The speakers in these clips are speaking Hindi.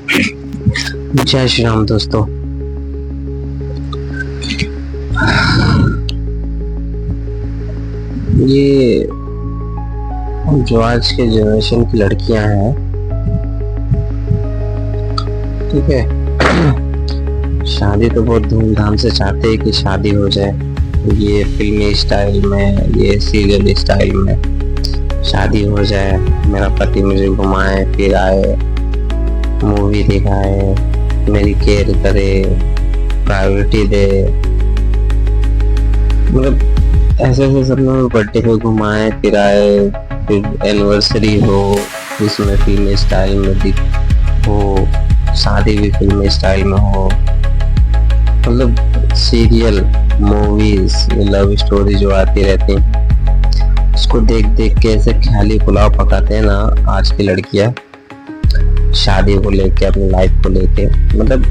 जय श्री राम दोस्तों। ये जो आज के जनरेशन की लड़कियां हैं, ठीक है, शादी तो बहुत धूमधाम से चाहते हैं कि शादी हो जाए। ये फिल्मी स्टाइल में, ये सीरियल स्टाइल में शादी हो जाए, मेरा पति मुझे घुमाए फिराए, मूवी दिखाए, मेरी केयर करे, प्रायोरिटी दे, मतलब ऐसे ऐसे सब लोग बर्थडे पे घुमाए फिराए, फिर एनिवर्सरी हो उसमें फिल्म स्टाइल में हो, शादी भी फिल्म स्टाइल में हो, मतलब सीरियल मूवीज लव स्टोरी जो आती रहती उसको देख देख के ऐसे ख्याली पुलाव पकाते हैं ना आज की लड़कियां, शादी को लेके, अपनी लाइफ को लेके। मतलब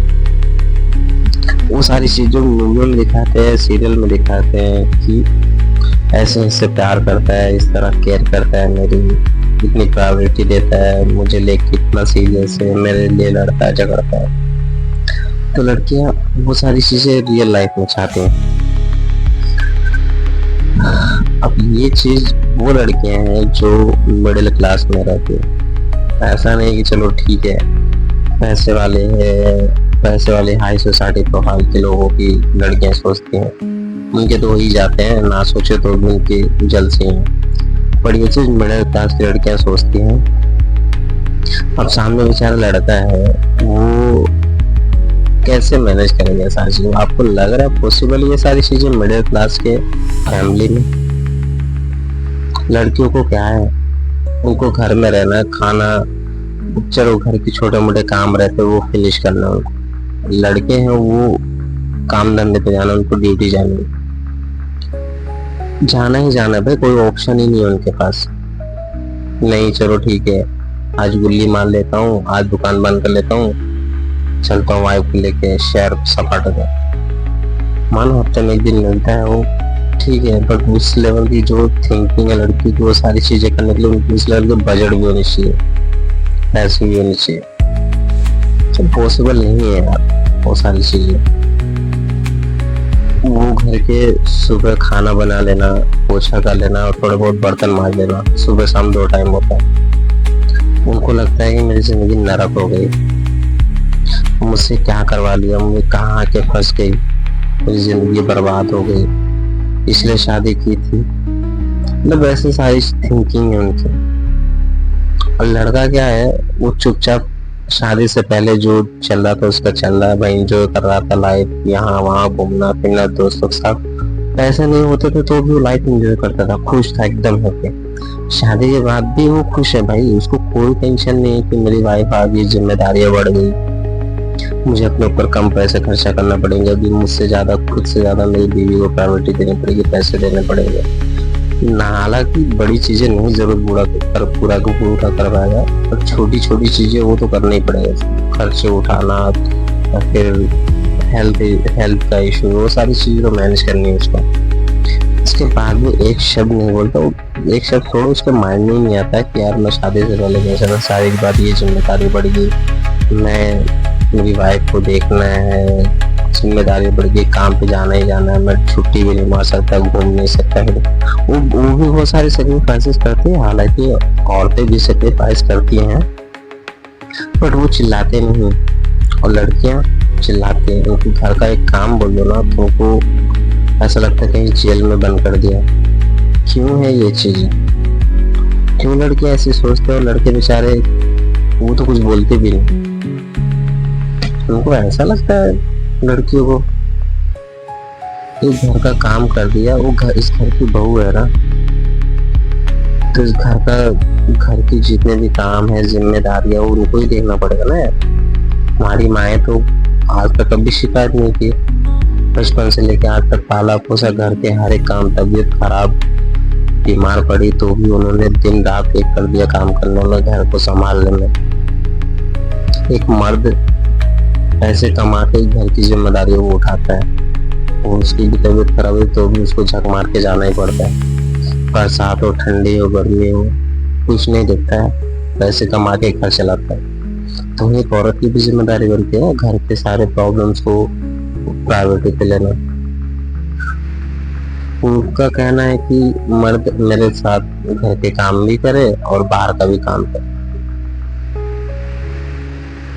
वो सारी चीजों मूवियों में दिखाते हैं, सीरियल में दिखाते हैं कि ऐसे ऐसे प्यार करता है, इस तरह केयर करता है, मेरी इतनी प्रायोरिटी देता है, मुझे लेके इतना सीरियस है, मेरे लिए लड़ता है झगड़ता है। तो लड़कियां वो सारी चीजें रियल लाइफ में चाहती हैं। अब ये चीज वो लड़कियां हैं जो मिडिल क्लास में रहती है। ऐसा नहीं कि चलो ठीक है पैसे वाले हैं, पैसे वाले हाई सोसाइटी प्रोफाइल के लोगों की लड़कियां सोचती हैं, उनके तो हो ही जाते हैं, ना सोचे तो उनके जल से हैं। पर ये चीज मिडिल क्लास की लड़कियां सोचती हैं। अब सामने बेचारा लड़का है, वो कैसे मैनेज करेंगे सारी चीजें? आपको लग रहा है पॉसिबल ये सारी चीजें मिडिल क्लास के फैमिली में? लड़कियों को क्या है, उनको घर में रहना, खाना, चलो घर के छोटे मोटे काम रहते वो फिनिश करना उनको। लड़के हैं वो काम धंधे पे जाना, उनको ड्यूटी जाना ही जाना भाई, कोई ऑप्शन ही नहीं है उनके पास। नहीं चलो ठीक है, आज गुल्ली मार लेता हूँ, आज दुकान बंद कर लेता हूँ, चलता हूँ वाइफ को लेके शहर सपाट कर। मानो हफ्ते में एक दिन मिलता है वो ठीक है, बट उस लेवल की जो थिंकिंग है लड़की की, वो सारी चीजें करने के लिए उस लेवल के बजट भी होनी चाहिए, पैसे भी होनी चाहिए। तो पॉसिबल नहीं है यार वो सारी चीजें। वो घर के सुबह खाना बना लेना, पोछा कर लेना और थोड़े बहुत बर्तन मार लेना, सुबह शाम 2 टाइम होता है। उनको लगता है कि मेरी जिंदगी नरक हो गई, मुझसे क्या करवा लिया, मुझे कहाँ आके फंस गई, मेरी जिंदगी बर्बाद हो गई, इसलिए शादी की थी। मतलब ऐसी सारी थिंकिंग है उनकी। और लड़का क्या है, वो चुपचाप शादी से पहले जो चल रहा था उसका चल रहा है भाई, एंजॉय कर रहा था लाइफ, यहाँ वहाँ घूमना फिरना दोस्तों के साथ। पैसे नहीं होते थे तो भी वो लाइफ एंजॉय करता था, खुश था एकदम होके। शादी के बाद भी वो खुश है भाई, उसको कोई टेंशन नहीं है कि मेरी वाइफ आ गई, जिम्मेदारियां बढ़ गई, मुझे अपने ऊपर कम पैसे खर्चा करना पड़ेंगे, अभी मुझसे ज्यादा, खुद से ज्यादा मेरी बीवी को प्रायोरिटी देनी पड़ेगी, पैसे देने पड़ेंगे। हालांकि बड़ी चीजें नहीं जरूर पूरा कर पाएगा, पर छोटी छोटी चीजें वो तो करना ही पड़ेगा, खर्चे उठाना, फिर हेल्थ का इशू, वो सारी चीजें तो मैनेज करनी है उसको। इसके बाद वो एक शब्द नहीं बोलता, एक शब्द छोड़ो, उसके माइंड में नहीं आता है कि यार मैं शादी से पहले कैसा था, शादी के बाद ये जिम्मेदारी बढ़ गई, मैं मेरी वाइफ को देखना है, जिम्मेदारी बढ़ गई, काम पे जाना ही जाना है, मैं छुट्टी भी नहीं मार सकता, घूम नहीं सकता। वो भी बहुत सारे सेक्रीफाइसेस करती है, हालांकि औरतें भी सेक्रीफाइस करती हैं, बट वो चिल्लाते नहीं। और लड़कियां चिल्लाती हैं, उनको घर का एक काम बोल दो ना तो उनको ऐसा लगता है कहीं जेल में बंद कर दिया। क्यों है ये चीजें? क्यों लड़कियां ऐसी सोचते हैं? लड़के बेचारे वो तो कुछ बोलते भी नहीं। उनको ऐसा लगता है लड़कियों को, एक घर का काम कर दिया, वो इस घर की बहू है ना, तो इस घर की जितने भी काम है, जिम्मेदारियां, वो उनको ही देखना पड़ेगा ना यार। हमारी माए तो आज तक कभी शिकायत नहीं की, बचपन से लेकर आज तक पाला पोसा, घर के हर एक काम, तबीयत खराब, बीमार पड़ी तो भी उन्होंने दिन रात एक कर दिया काम करने में, घर को संभालने में। एक मर्द पैसे कमा के घर की जिम्मेदारी वो उठाता है, वो उसकी भी तबीयत खराब है तो भी उसको झक मार के जाना ही पड़ता है, बरसात हो, ठंडी हो, गर्मी हो, कुछ नहीं दिखता है, पैसे कमा के घर चलाता है। तो एक औरत की भी जिम्मेदारी बनती है ना घर के सारे प्रॉब्लम्स को प्रायोरिटी पे लेना। उनका कहना है कि मर्द मेरे साथ घर के काम भी करे और बाहर का भी काम करे।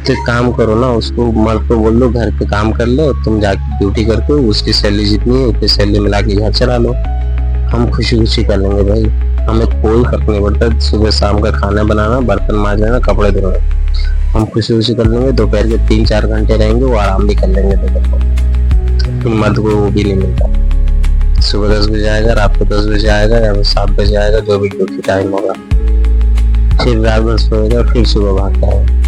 तो एक काम करो ना, उसको मर्द को बोल दो घर के काम कर ले, तुम जाके ड्यूटी करके उसकी सैलरी जितनी है उतनी सैलरी मिला के घर चला लो, हम खुशी खुशी कर लेंगे भाई, हमें कोई फर्क नहीं पड़ता। सुबह शाम का खाना बनाना, बर्तन मांजना, कपड़े धोना, हम खुशी खुशी कर लेंगे। दोपहर के 3-4 घंटे रहेंगे, वो आराम भी कर लेंगे दोपहर को। मर्द को वो भी नहीं मिलता। सुबह 10 बजे आएगा, रात को 10 बजे आएगा या 7 बजे आएगा, जो भी ड्यूटी टाइम होगा, फिर रात भर सोएगा, फिर सुबह भागता है।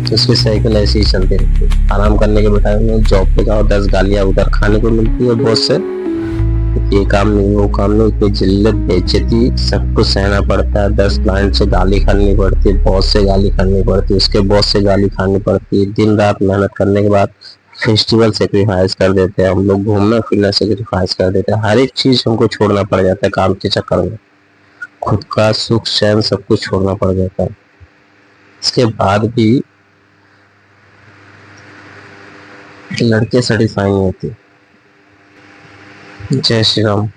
तो उसकी साइकिल ऐसी ही चलती रहती है। आराम करने के टाइम में जॉब पे जाओ, 10 गालियां उधर खाने को मिलती है बॉस से, ये काम नहीं वो काम नहीं, कोई जिल्लत बेइज्जती सब कुछ सहना पड़ता है। 10 क्लाइंट से गाली खानी पड़ती है, बॉस से गाली खानी पड़ती है, उसके बॉस से गाली खानी पड़ती है। दिन रात मेहनत करने के बाद फेस्टिवल सेक्रीफाइस कर देते हैं हम लोग, घूमना फिरना सेक्रीफाइस कर देते हैं, हर एक चीज हमको छोड़ना पड़ जाता है काम के चक्कर में। खुद का सुख चैन सब कुछ छोड़ना पड़ जाता है। इसके बाद भी लड़के सेटिस्फाई नहीं होती। जय श्री राम।